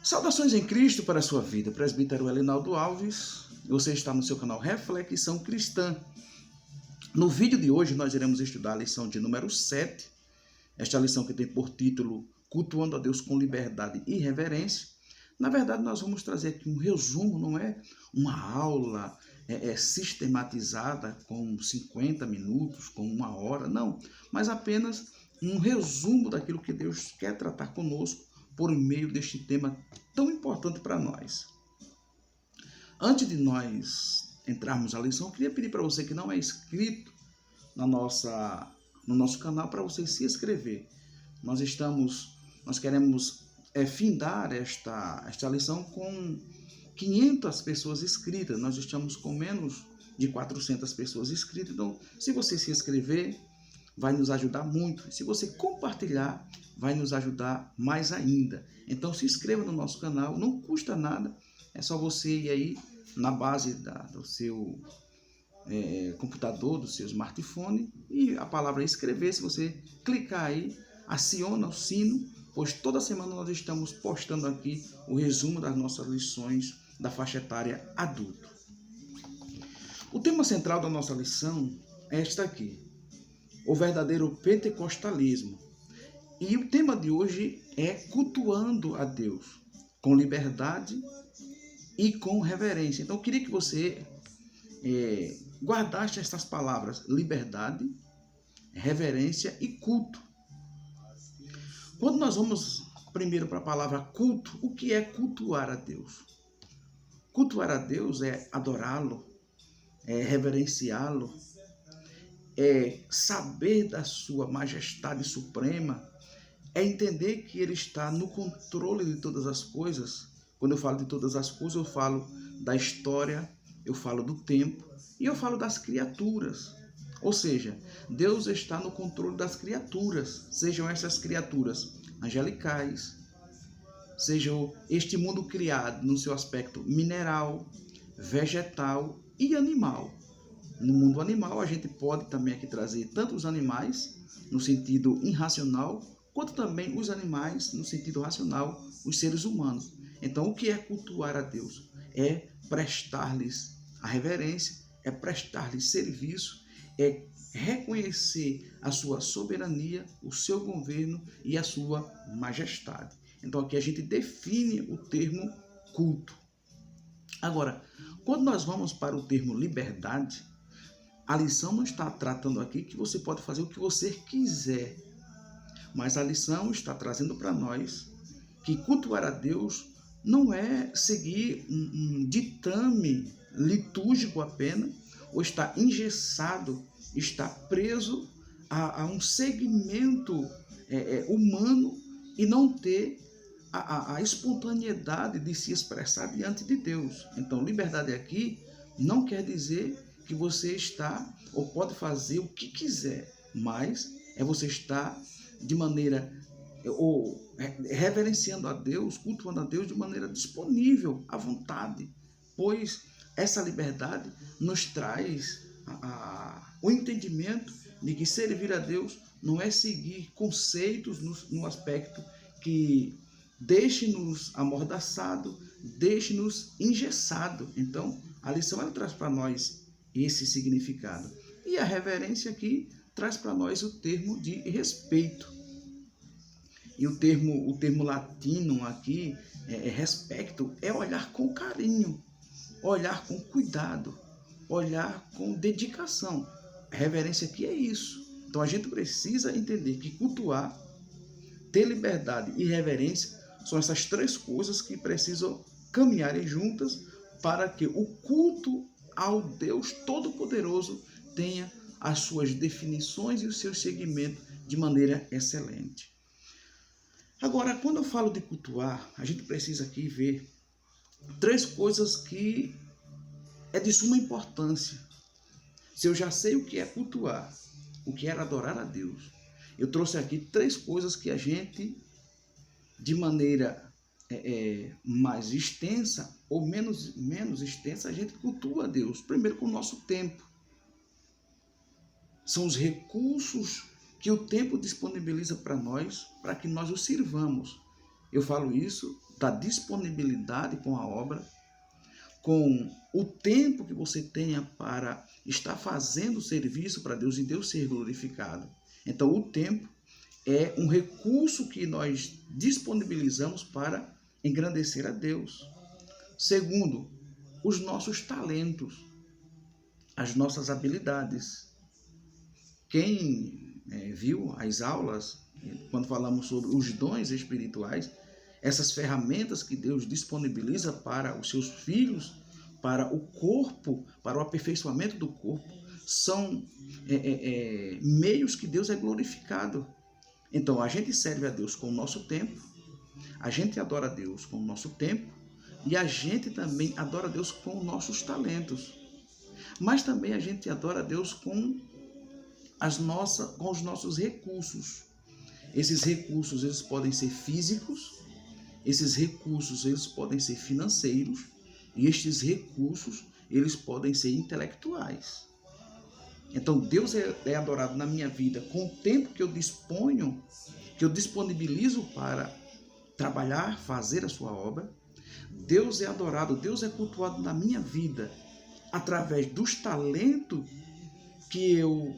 Saudações em Cristo para a sua vida, presbítero Elinaldo Alves. Você está no seu canal Reflexão Cristã. No vídeo de hoje nós iremos estudar a lição de número 7. Esta lição que tem por título Cultuando a Deus com Liberdade e Reverência. Na verdade nós vamos trazer aqui um resumo, não é uma aula sistematizada com 50 minutos, com 1 hora, não. Mas apenas um resumo daquilo que Deus quer tratar conosco por meio deste tema tão importante para nós. Antes de nós entrarmos na lição, eu queria pedir para você que não é inscrito no nosso canal, para você se inscrever. Nós queremos findar esta lição com 500 pessoas inscritas. Nós estamos com menos de 400 pessoas inscritas. Então, se você se inscrever, vai nos ajudar muito. Se você compartilhar, vai nos ajudar mais ainda. Então se inscreva no nosso canal, não custa nada, é só você ir aí na base do seu computador, do seu smartphone, e a palavra inscrever, se você clicar aí, aciona o sino, pois toda semana nós estamos postando aqui o resumo das nossas lições da faixa etária adulto. O tema central da nossa lição é esta aqui: o verdadeiro pentecostalismo. E o tema de hoje é cultuando a Deus com liberdade e com reverência. Então eu queria que você guardasse estas palavras: liberdade, reverência e culto. Quando nós vamos primeiro para a palavra culto, o que é cultuar a Deus? Cultuar a Deus é adorá-lo, é reverenciá-lo, é saber da sua majestade suprema, é entender que Ele está no controle de todas as coisas. Quando eu falo de todas as coisas, eu falo da história, eu falo do tempo e eu falo das criaturas. Ou seja, Deus está no controle das criaturas, sejam essas criaturas angelicais, sejam este mundo criado no seu aspecto mineral, vegetal e animal. No mundo animal, a gente pode também aqui trazer tanto os animais no sentido irracional, quanto também os animais no sentido racional, os seres humanos. Então, o que é cultuar a Deus? É prestar-lhes a reverência, é prestar-lhes serviço, é reconhecer a sua soberania, o seu governo e a sua majestade. Então, aqui a gente define o termo culto. Agora, quando nós vamos para o termo liberdade, a lição não está tratando aqui que você pode fazer o que você quiser, mas a lição está trazendo para nós que cultuar a Deus não é seguir um ditame litúrgico apenas, ou estar engessado, estar preso a um segmento humano e não ter a espontaneidade de se expressar diante de Deus. Então, liberdade aqui não quer dizer que você está ou pode fazer o que quiser, mas é você estar de maneira, ou reverenciando a Deus, cultuando a Deus de maneira disponível, à vontade, pois essa liberdade nos traz o entendimento de que servir a Deus não é seguir conceitos no aspecto que deixe-nos amordaçado, deixe-nos engessado. Então, a lição ela traz para nós esse significado. E a reverência aqui traz para nós o termo de respeito. E o termo latino aqui, respecto, é olhar com carinho, olhar com cuidado, olhar com dedicação. A reverência aqui é isso. Então a gente precisa entender que cultuar, ter liberdade e reverência são essas três coisas que precisam caminharem juntas para que o culto ao Deus Todo-Poderoso tenha as suas definições e os seus segmentos de maneira excelente. Agora, quando eu falo de cultuar, a gente precisa aqui ver três coisas que é de suma importância. Se eu já sei o que é cultuar, o que é adorar a Deus, eu trouxe aqui três coisas que a gente, de maneira mais extensa ou menos extensa, a gente cultua a Deus. Primeiro, com o nosso tempo. São os recursos que o tempo disponibiliza para nós, para que nós o sirvamos. Eu falo isso da disponibilidade com a obra, com o tempo que você tenha para estar fazendo o serviço para Deus e Deus ser glorificado. Então, o tempo é um recurso que nós disponibilizamos para engrandecer a Deus. Segundo, os nossos talentos, as nossas habilidades. Quem viu as aulas, quando falamos sobre os dons espirituais, essas ferramentas que Deus disponibiliza para os seus filhos, para o corpo, para o aperfeiçoamento do corpo, são meios que Deus é glorificado. Então, a gente serve a Deus com o nosso tempo, a gente adora a Deus com o nosso tempo e a gente também adora a Deus com os nossos talentos. Mas também a gente adora a Deus com os nossos recursos. Esses recursos, eles podem ser físicos, esses recursos, eles podem ser financeiros e estes recursos, eles podem ser intelectuais. Então, Deus é adorado na minha vida com o tempo que eu disponho, que eu disponibilizo para trabalhar, fazer a sua obra. Deus é adorado, Deus é cultuado na minha vida através dos talentos que eu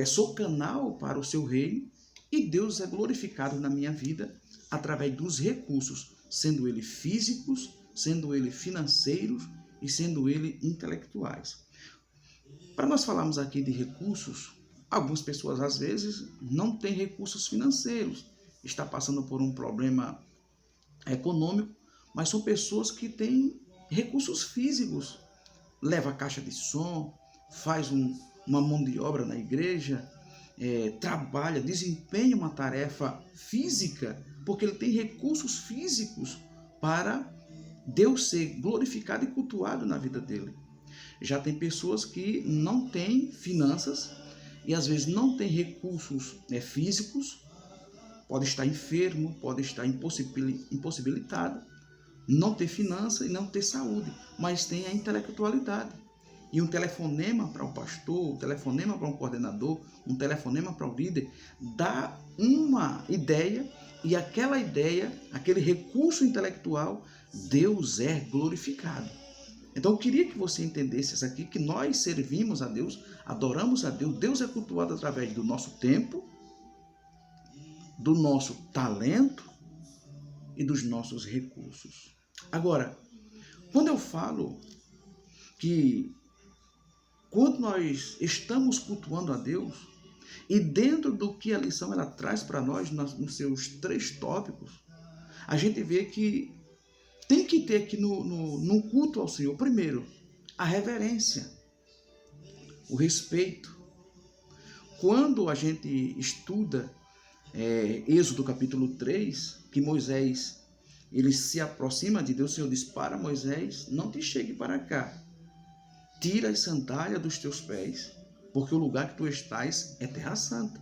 sou canal para o seu reino, e Deus é glorificado na minha vida através dos recursos, sendo ele físicos, sendo ele financeiros e sendo ele intelectuais. Para nós falarmos aqui de recursos, algumas pessoas às vezes não têm recursos financeiros, está passando por um problema econômico, mas são pessoas que têm recursos físicos, leva a caixa de som, faz uma mão de obra na igreja, trabalha, desempenha uma tarefa física, porque ele tem recursos físicos para Deus ser glorificado e cultuado na vida dele. Já tem pessoas que não têm finanças e às vezes não têm recursos físicos, pode estar enfermo, pode estar impossibilitado, não ter finança e não ter saúde, mas tem a intelectualidade. E um telefonema para um pastor, um telefonema para um coordenador, um telefonema para um líder, dá uma ideia, e aquela ideia, aquele recurso intelectual, Deus é glorificado. Então eu queria que você entendesse isso aqui, que nós servimos a Deus, adoramos a Deus, Deus é cultuado através do nosso tempo, do nosso talento e dos nossos recursos. Agora, quando eu falo que quando nós estamos cultuando a Deus, e dentro do que a lição ela traz para nós, nos seus 3 tópicos, a gente vê que tem que ter aqui no culto ao Senhor, primeiro, a reverência, o respeito. Quando a gente estuda Êxodo capítulo 3, que Moisés ele se aproxima de Deus, o Senhor diz para Moisés, não te chegue para cá, tira as sandálias dos teus pés, porque o lugar que tu estás é terra santa.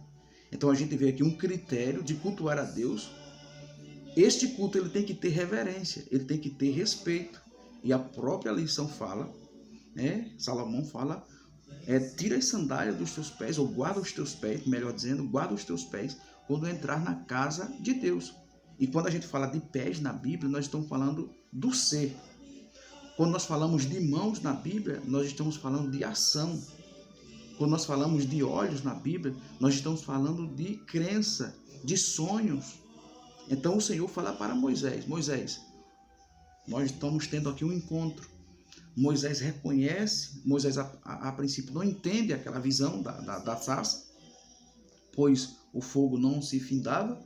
Então a gente vê aqui um critério de cultuar a Deus. Este culto ele tem que ter reverência, ele tem que ter respeito. E a própria lição fala, Salomão fala, tira as sandálias dos teus pés, ou guarda os teus pés, melhor dizendo, guarda os teus pés quando entrar na casa de Deus. E quando a gente fala de pés na Bíblia, nós estamos falando do ser. Quando nós falamos de mãos na Bíblia, nós estamos falando de ação. Quando nós falamos de olhos na Bíblia, nós estamos falando de crença, de sonhos. Então o Senhor fala para Moisés, Moisés, nós estamos tendo aqui um encontro. Moisés reconhece, Moisés a princípio não entende aquela visão da sarça, pois o fogo não se findava,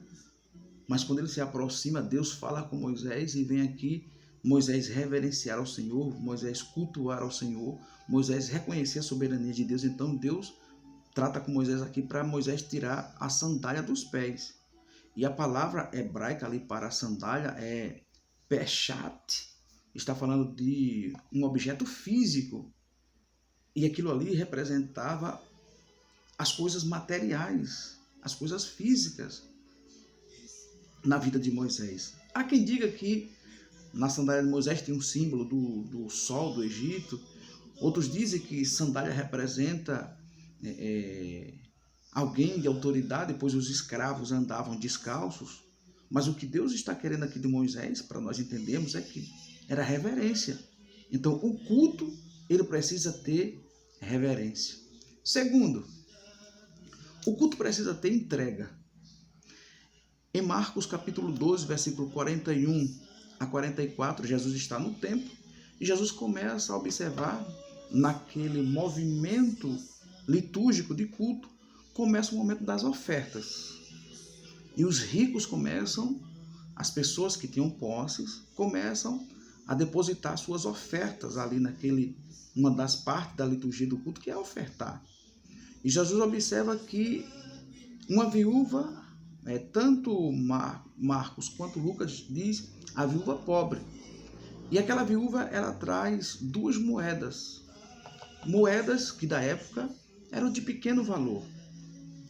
mas quando ele se aproxima, Deus fala com Moisés e vem aqui Moisés reverenciar ao Senhor, Moisés cultuar ao Senhor, Moisés reconhecer a soberania de Deus. Então Deus trata com Moisés aqui para Moisés tirar a sandália dos pés. E a palavra hebraica ali para a sandália é peshat, está falando de um objeto físico. E aquilo ali representava as coisas materiais, as coisas físicas na vida de Moisés. Há quem diga que na sandália de Moisés tem um símbolo do sol do Egito. Outros dizem que sandália representa alguém de autoridade, pois os escravos andavam descalços. Mas o que Deus está querendo aqui de Moisés, para nós entendermos, é que era reverência. Então, o culto, ele precisa ter reverência. Segundo, o culto precisa ter entrega. Em Marcos capítulo 12, versículo 41 a 44, Jesus está no templo e Jesus começa a observar naquele movimento litúrgico de culto, começa o momento das ofertas. E os ricos começam, as pessoas que tinham posses, começam a depositar suas ofertas ali uma das partes da liturgia do culto, que é ofertar. E Jesus observa que uma viúva, tanto Marcos quanto Lucas diz, a viúva pobre. E aquela viúva, ela traz 2 moedas. Moedas que da época eram de pequeno valor.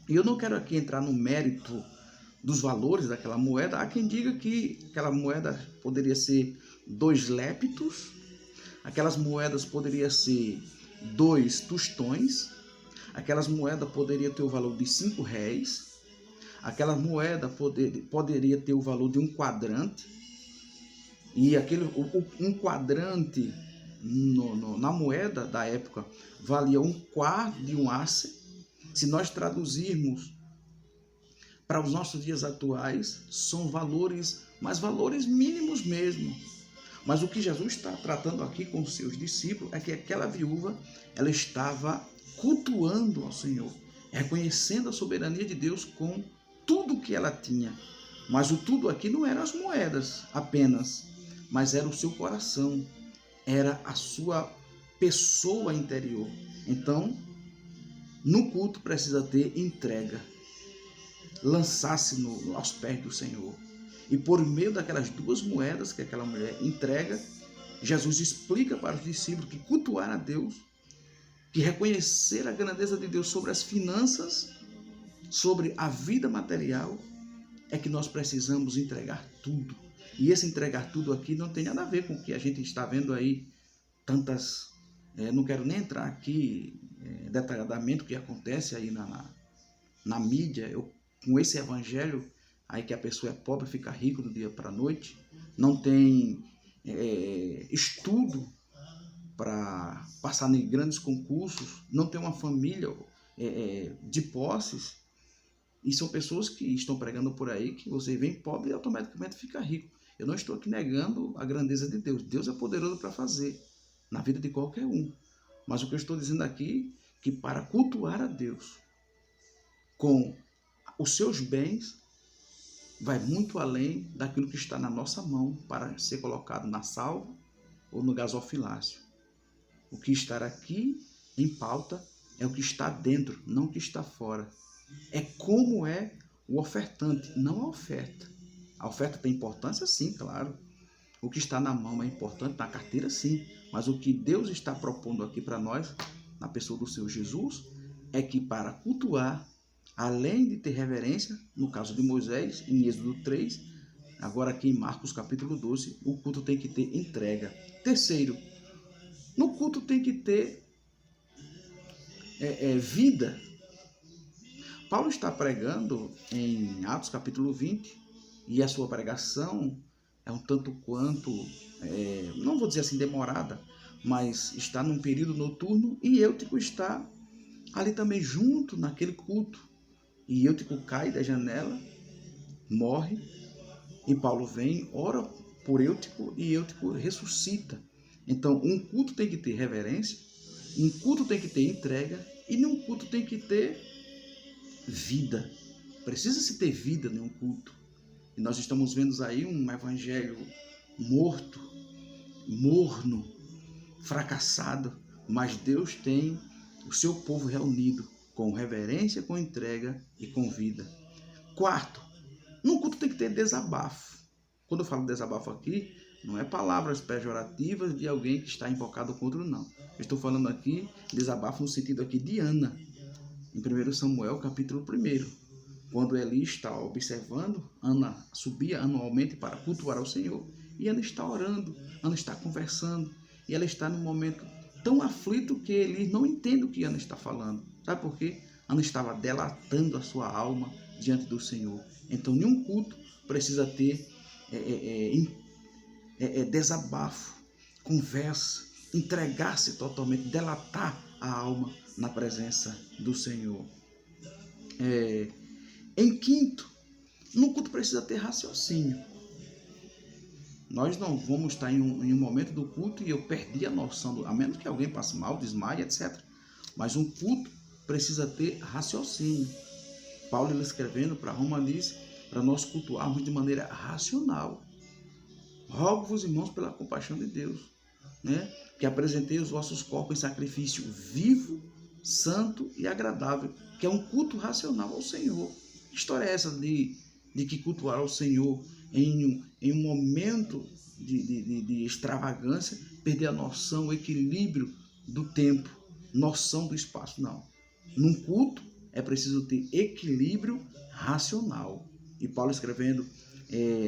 E eu não quero aqui entrar no mérito dos valores daquela moeda. Há quem diga que aquela moeda poderia ser 2 lépitos, aquelas moedas poderiam ser 2 tostões, aquelas moedas poderiam ter o valor de 5 réis, aquela moeda poderia ter o valor de um quadrante, e um quadrante na moeda da época valia 1/4 de um asse. Se nós traduzirmos para os nossos dias atuais, são valores, mas valores mínimos mesmo. Mas o que Jesus está tratando aqui com os seus discípulos é que aquela viúva, ela estava cultuando ao Senhor, reconhecendo a soberania de Deus com tudo que ela tinha. Mas o tudo aqui não eram as moedas apenas, mas era o seu coração, era a sua pessoa interior. Então, no culto precisa ter entrega, lançar-se aos pés do Senhor. E por meio daquelas 2 moedas que aquela mulher entrega, Jesus explica para os discípulos que cultuar a Deus, que reconhecer a grandeza de Deus sobre as finanças, sobre a vida material, é que nós precisamos entregar tudo. E esse entregar tudo aqui não tem nada a ver com o que a gente está vendo aí, tantas... não quero nem entrar aqui detalhadamente o que acontece aí na mídia, com esse evangelho aí que a pessoa é pobre, fica rico do dia para a noite, não tem estudo para passar em grandes concursos, não tem uma família de posses, e são pessoas que estão pregando por aí que você vem pobre e automaticamente fica rico. Eu não estou aqui negando a grandeza de Deus. Deus é poderoso para fazer na vida de qualquer um. Mas o que eu estou dizendo aqui é que para cultuar a Deus com os seus bens, vai muito além daquilo que está na nossa mão para ser colocado na salva ou no gasofilácio. O que está aqui em pauta é o que está dentro, não o que está fora. É como é o ofertante, não a oferta. A oferta tem importância, sim, claro. O que está na mão é importante, na carteira, sim. Mas o que Deus está propondo aqui para nós, na pessoa do Senhor Jesus, é que para cultuar, além de ter reverência, no caso de Moisés, em Êxodo 3, agora aqui em Marcos capítulo 12, o culto tem que ter entrega. Terceiro, no culto tem que ter vida. Paulo está pregando em Atos capítulo 20, e a sua pregação é um tanto quanto, não vou dizer assim demorada, mas está num período noturno, e Eutico está ali também junto naquele culto. E Eutico cai da janela, morre, e Paulo vem, ora por Eutico, e Eutico ressuscita. Então, um culto tem que ter reverência, um culto tem que ter entrega, e num culto tem que ter vida. Precisa-se ter vida em um culto. E nós estamos vendo aí um evangelho morto, morno, fracassado, mas Deus tem o seu povo reunido com reverência, com entrega e com vida. Quarto, no culto tem que ter desabafo. Quando eu falo desabafo aqui, não é palavras pejorativas de alguém que está invocado contra o não. Eu estou falando aqui desabafo no sentido aqui de Ana, em 1 Samuel capítulo 1. Quando Eli está observando, Ana subia anualmente para cultuar ao Senhor, e Ana está orando, Ana está conversando, e ela está num momento tão aflito que Eli não entende o que Ana está falando. Sabe por quê? Ana estava delatando a sua alma diante do Senhor. Então, em um culto, precisa ter desabafo, conversa, entregar-se totalmente, delatar a alma na presença do Senhor. Em quinto, no culto precisa ter raciocínio. Nós não vamos estar em um momento do culto e eu perdi a noção, a menos que alguém passe mal, desmaie, etc. Mas um culto precisa ter raciocínio. Paulo, ele escrevendo para Roma, diz para nós cultuarmos de maneira racional. Rogo-vos, irmãos, pela compaixão de Deus, né, que apresentei os vossos corpos em sacrifício vivo, santo e agradável, que é um culto racional ao Senhor. Que história é essa de que cultuar ao Senhor em um momento de extravagância, perder a noção, o equilíbrio do tempo, noção do espaço? Não. Num culto é preciso ter equilíbrio racional. E Paulo, escrevendo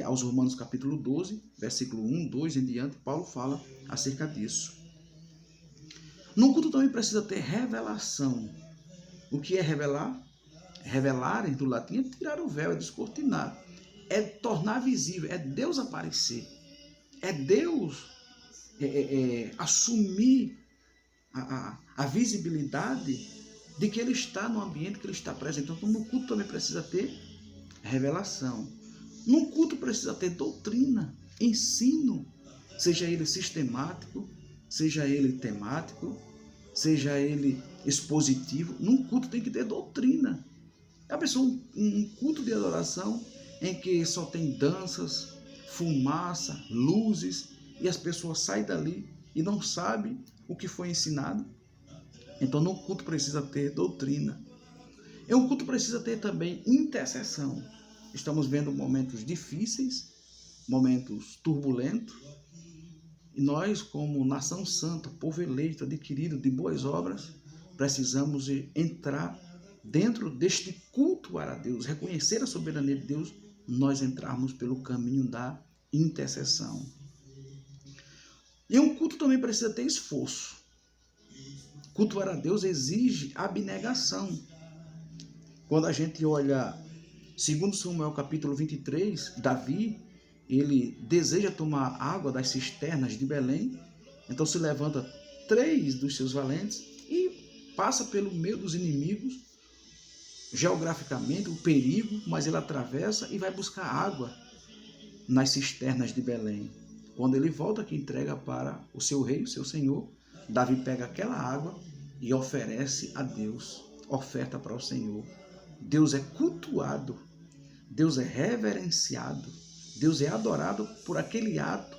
aos Romanos capítulo 12, versículo 1, 2 em diante, Paulo fala acerca disso. No culto também precisa ter revelação. O que é revelar? Revelar, do latim, é tirar o véu, é descortinar, é tornar visível, é Deus aparecer, é Deus assumir a visibilidade de que Ele está no ambiente, que Ele está presente. Então, no culto também precisa ter revelação. No culto precisa ter doutrina, ensino, seja ele sistemático, seja ele temático, seja ele expositivo. Num culto tem que ter doutrina. É a pessoa um culto de adoração em que só tem danças, fumaça, luzes, e as pessoas saem dali e não sabem o que foi ensinado. Então, no culto precisa ter doutrina. E um culto precisa ter também intercessão. Estamos vendo momentos difíceis, momentos turbulentos, e nós, como nação santa, povo eleito, adquirido de boas obras, precisamos entrar dentro deste cultuar a Deus, reconhecer a soberania de Deus, nós entrarmos pelo caminho da intercessão. E um culto também precisa ter esforço. Cultuar a Deus exige abnegação. Quando a gente olha 2 Samuel capítulo 23, Davi, ele deseja tomar água das cisternas de Belém, então se levanta 3 dos seus valentes e passa pelo meio dos inimigos, geograficamente, o perigo, mas ele atravessa e vai buscar água nas cisternas de Belém. Quando ele volta, que entrega para o seu rei, o seu senhor, Davi pega aquela água e oferece a Deus, oferta para o Senhor. Deus é cultuado, Deus é reverenciado, Deus é adorado por aquele ato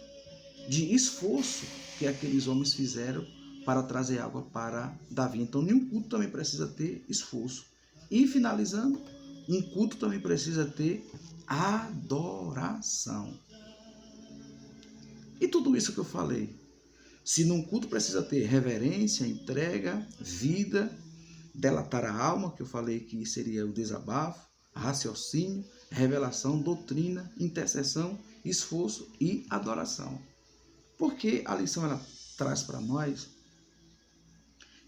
de esforço que aqueles homens fizeram para trazer água para Davi. Então, nenhum culto também precisa ter esforço. E, finalizando, um culto também precisa ter adoração. E tudo isso que eu falei, se num culto precisa ter reverência, entrega, vida, delatar a alma, que eu falei que seria o desabafo, raciocínio, revelação, doutrina, intercessão, esforço e adoração. Porque a lição ela traz para nós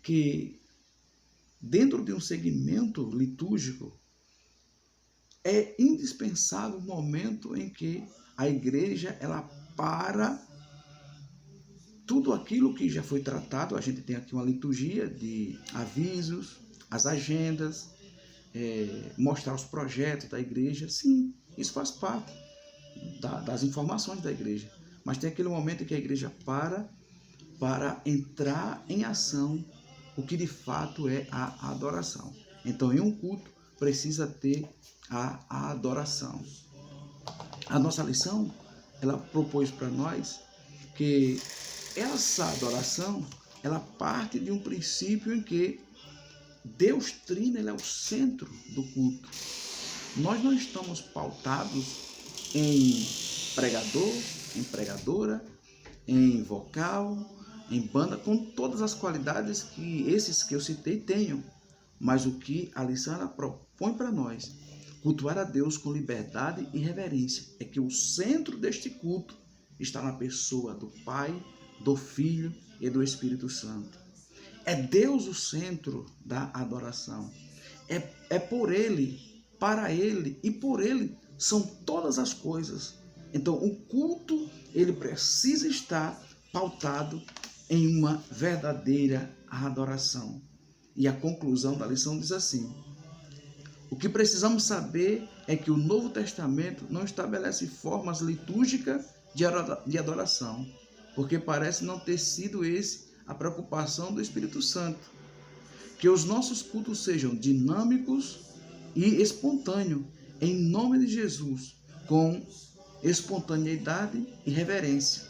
que dentro de um segmento litúrgico é indispensável o momento em que a igreja ela para tudo aquilo que já foi tratado. A gente tem aqui uma liturgia de avisos, as agendas, mostrar os projetos da igreja. Sim, isso faz parte das informações da igreja. Mas tem aquele momento em que a igreja para entrar em ação o que de fato é a adoração. Então, em um culto, precisa ter a adoração. A nossa lição, ela propôs para nós que essa adoração, ela parte de um princípio em que Deus Trino, ele é o centro do culto. Nós não estamos pautados em pregador, em pregadora, em vocal, em banda, com todas as qualidades que esses que eu citei tenham. Mas o que a lição ela propõe para nós, cultuar a Deus com liberdade e reverência, é que o centro deste culto está na pessoa do Pai, do Filho e do Espírito Santo. É Deus o centro da adoração. É por Ele, para Ele e por Ele são todas as coisas. Então, o culto, ele precisa estar pautado em uma verdadeira adoração. E a conclusão da lição diz assim: o que precisamos saber é que o Novo Testamento não estabelece formas litúrgicas de adoração, porque parece não ter sido esse a preocupação do Espírito Santo. Que os nossos cultos sejam dinâmicos e espontâneos, em nome de Jesus, com espontaneidade e reverência.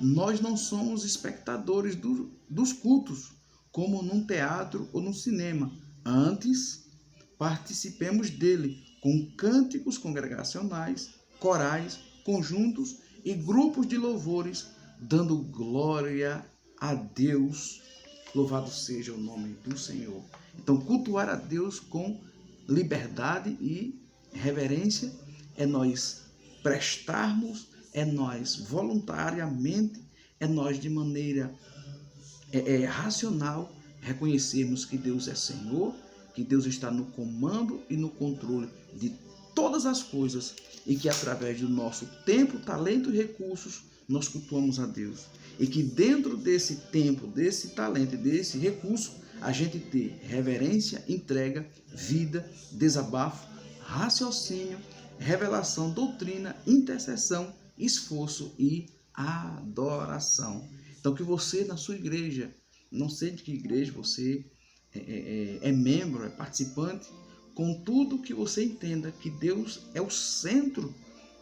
Nós não somos espectadores dos cultos, como num teatro ou num cinema. Antes, participemos dele com cânticos congregacionais, corais, conjuntos e grupos de louvores, dando glória a Deus. Louvado seja o nome do Senhor. Então, cultuar a Deus com liberdade e reverência é nós prestarmos, é nós voluntariamente, é nós de maneira racional reconhecermos que Deus é Senhor, que Deus está no comando e no controle de todas as coisas e que através do nosso tempo, talento e recursos nós cultuamos a Deus. E que dentro desse tempo, desse talento e desse recurso, a gente ter reverência, entrega, vida, desabafo, raciocínio, revelação, doutrina, intercessão, esforço e adoração. Então que você na sua igreja, não sei de que igreja você é membro, é participante, contudo que você entenda que Deus é o centro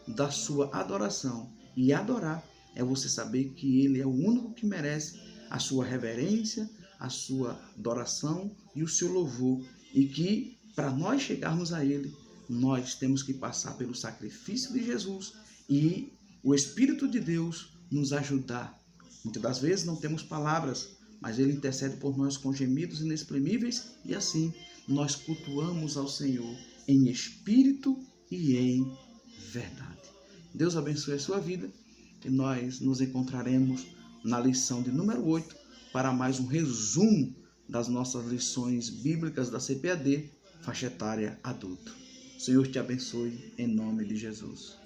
da sua adoração. E adorar é você saber que Ele é o único que merece a sua reverência, a sua adoração e o seu louvor. E que para nós chegarmos a Ele, nós temos que passar pelo sacrifício de Jesus e o Espírito de Deus nos ajudar. Muitas das vezes não temos palavras, mas Ele intercede por nós com gemidos inexprimíveis e assim nós cultuamos ao Senhor em espírito e em verdade. Deus abençoe a sua vida e nós nos encontraremos na lição de número 8 para mais um resumo das nossas lições bíblicas da CPAD, faixa etária adulto. O Senhor te abençoe em nome de Jesus.